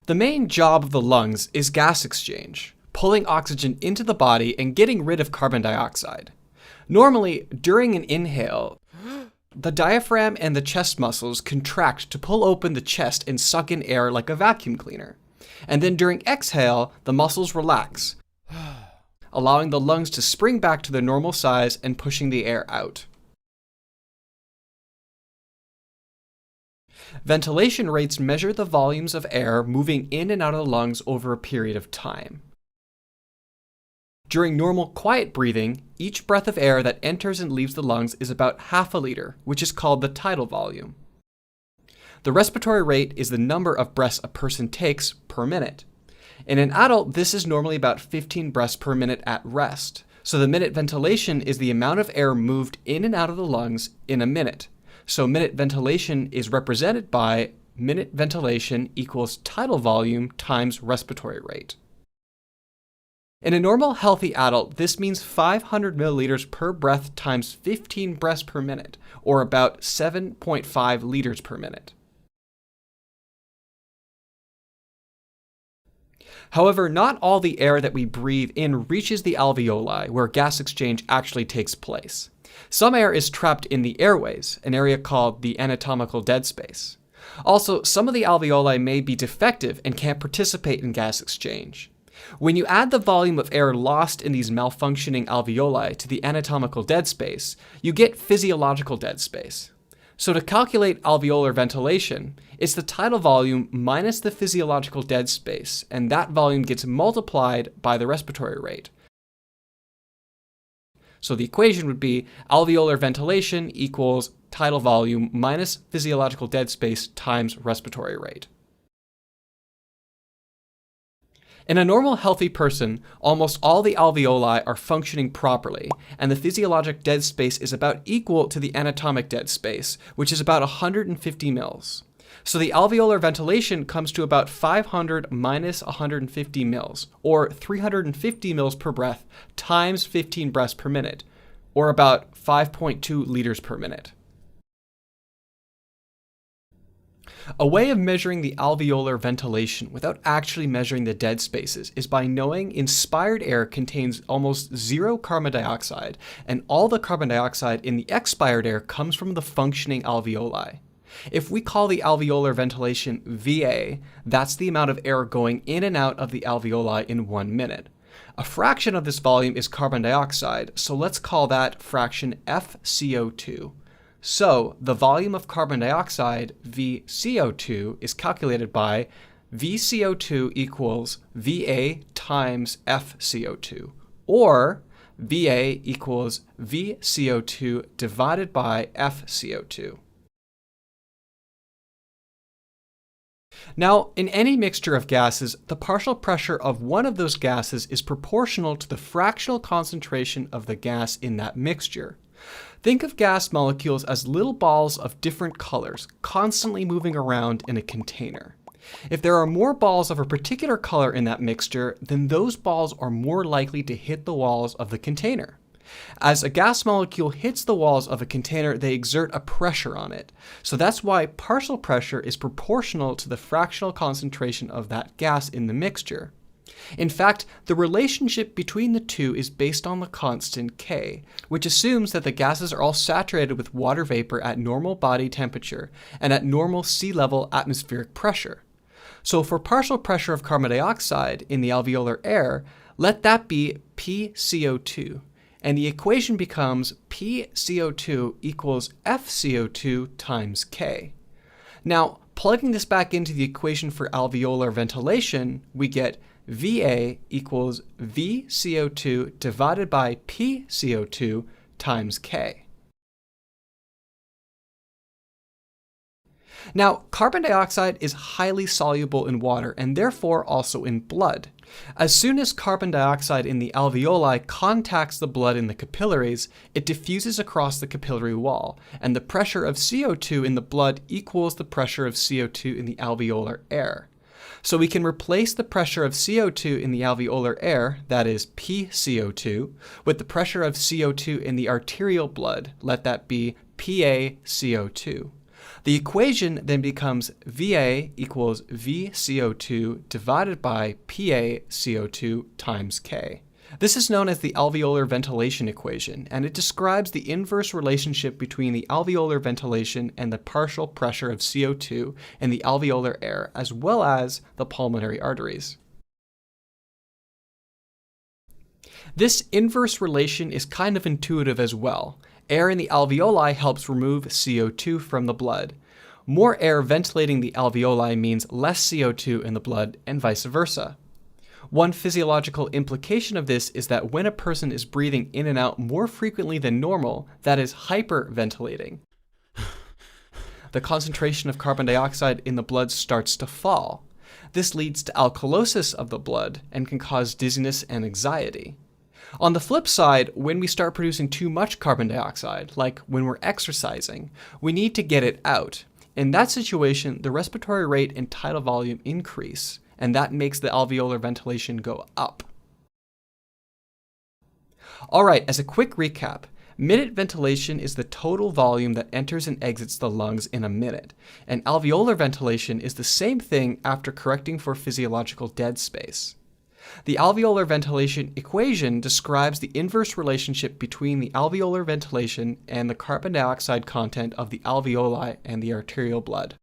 The main job of the lungs is gas exchange, pulling oxygen into the body and getting rid of carbon dioxide. Normally, during an inhale, the diaphragm and the chest muscles contract to pull open the chest and suck in air like a vacuum cleaner. And then during exhale, the muscles relax, allowing the lungs to spring back to their normal size and pushing the air out. Ventilation rates measure the volumes of air moving in and out of the lungs over a period of time. During normal quiet breathing, each breath of air that enters and leaves the lungs is about half a liter, which is called the tidal volume. The respiratory rate is the number of breaths a person takes per minute. In an adult, this is normally about 15 breaths per minute at rest. So the minute ventilation is the amount of air moved in and out of the lungs in a minute. So minute ventilation is represented by minute ventilation equals tidal volume times respiratory rate. In a normal healthy adult, this means 500 milliliters per breath times 15 breaths per minute, or about 7.5 liters per minute. However, not all the air that we breathe in reaches the alveoli, where gas exchange actually takes place. Some air is trapped in the airways, an area called the anatomical dead space. Also, some of the alveoli may be defective and can't participate in gas exchange. When you add the volume of air lost in these malfunctioning alveoli to the anatomical dead space, you get physiological dead space. So to calculate alveolar ventilation, it's the tidal volume minus the physiological dead space, and that volume gets multiplied by the respiratory rate. So the equation would be alveolar ventilation equals tidal volume minus physiological dead space times respiratory rate. In a normal healthy person, almost all the alveoli are functioning properly, and the physiologic dead space is about equal to the anatomic dead space, which is about 150 mils. So the alveolar ventilation comes to about 500 minus 150 mils, or 350 mils per breath times 15 breaths per minute, or about 5.2 liters per minute. A way of measuring the alveolar ventilation without actually measuring the dead spaces is by knowing inspired air contains almost zero carbon dioxide, and all the carbon dioxide in the expired air comes from the functioning alveoli. If we call the alveolar ventilation VA, that's the amount of air going in and out of the alveoli in 1 minute. A fraction of this volume is carbon dioxide, so let's call that fraction FCO2. So the volume of carbon dioxide, VCO2, is calculated by VCO2 equals VA times FCO2, or VA equals VCO2 divided by FCO2. Now, in any mixture of gases, the partial pressure of one of those gases is proportional to the fractional concentration of the gas in that mixture. Think of gas molecules as little balls of different colors, constantly moving around in a container. If there are more balls of a particular color in that mixture, then those balls are more likely to hit the walls of the container. As a gas molecule hits the walls of a container, they exert a pressure on it. So that's why partial pressure is proportional to the fractional concentration of that gas in the mixture. In fact, the relationship between the two is based on the constant K, which assumes that the gases are all saturated with water vapor at normal body temperature and at normal sea level atmospheric pressure. So for partial pressure of carbon dioxide in the alveolar air, let that be PCO2. And the equation becomes PCO2 equals FCO2 times K. Now, plugging this back into the equation for alveolar ventilation, we get VA equals VCO2 divided by PCO2 times K. Now, carbon dioxide is highly soluble in water and therefore also in blood. As soon as carbon dioxide in the alveoli contacts the blood in the capillaries, it diffuses across the capillary wall, and the pressure of CO2 in the blood equals the pressure of CO2 in the alveolar air. So we can replace the pressure of CO2 in the alveolar air, that is PCO2, with the pressure of CO2 in the arterial blood, let that be PaCO2. The equation then becomes VA equals VCO2 divided by PaCO2 times K. This is known as the alveolar ventilation equation, and it describes the inverse relationship between the alveolar ventilation and the partial pressure of CO2 in the alveolar air, as well as the pulmonary arteries. This inverse relation is kind of intuitive as well. Air in the alveoli helps remove CO2 from the blood. More air ventilating the alveoli means less CO2 in the blood, and vice versa. One physiological implication of this is that when a person is breathing in and out more frequently than normal, that is hyperventilating. The concentration of carbon dioxide in the blood starts to fall. This leads to alkalosis of the blood and can cause dizziness and anxiety. On the flip side, when we start producing too much carbon dioxide, like when we're exercising, we need to get it out. In that situation, the respiratory rate and tidal volume increase, and that makes the alveolar ventilation go up. Alright, as a quick recap, minute ventilation is the total volume that enters and exits the lungs in a minute, and alveolar ventilation is the same thing after correcting for physiological dead space. The alveolar ventilation equation describes the inverse relationship between the alveolar ventilation and the carbon dioxide content of the alveoli and the arterial blood.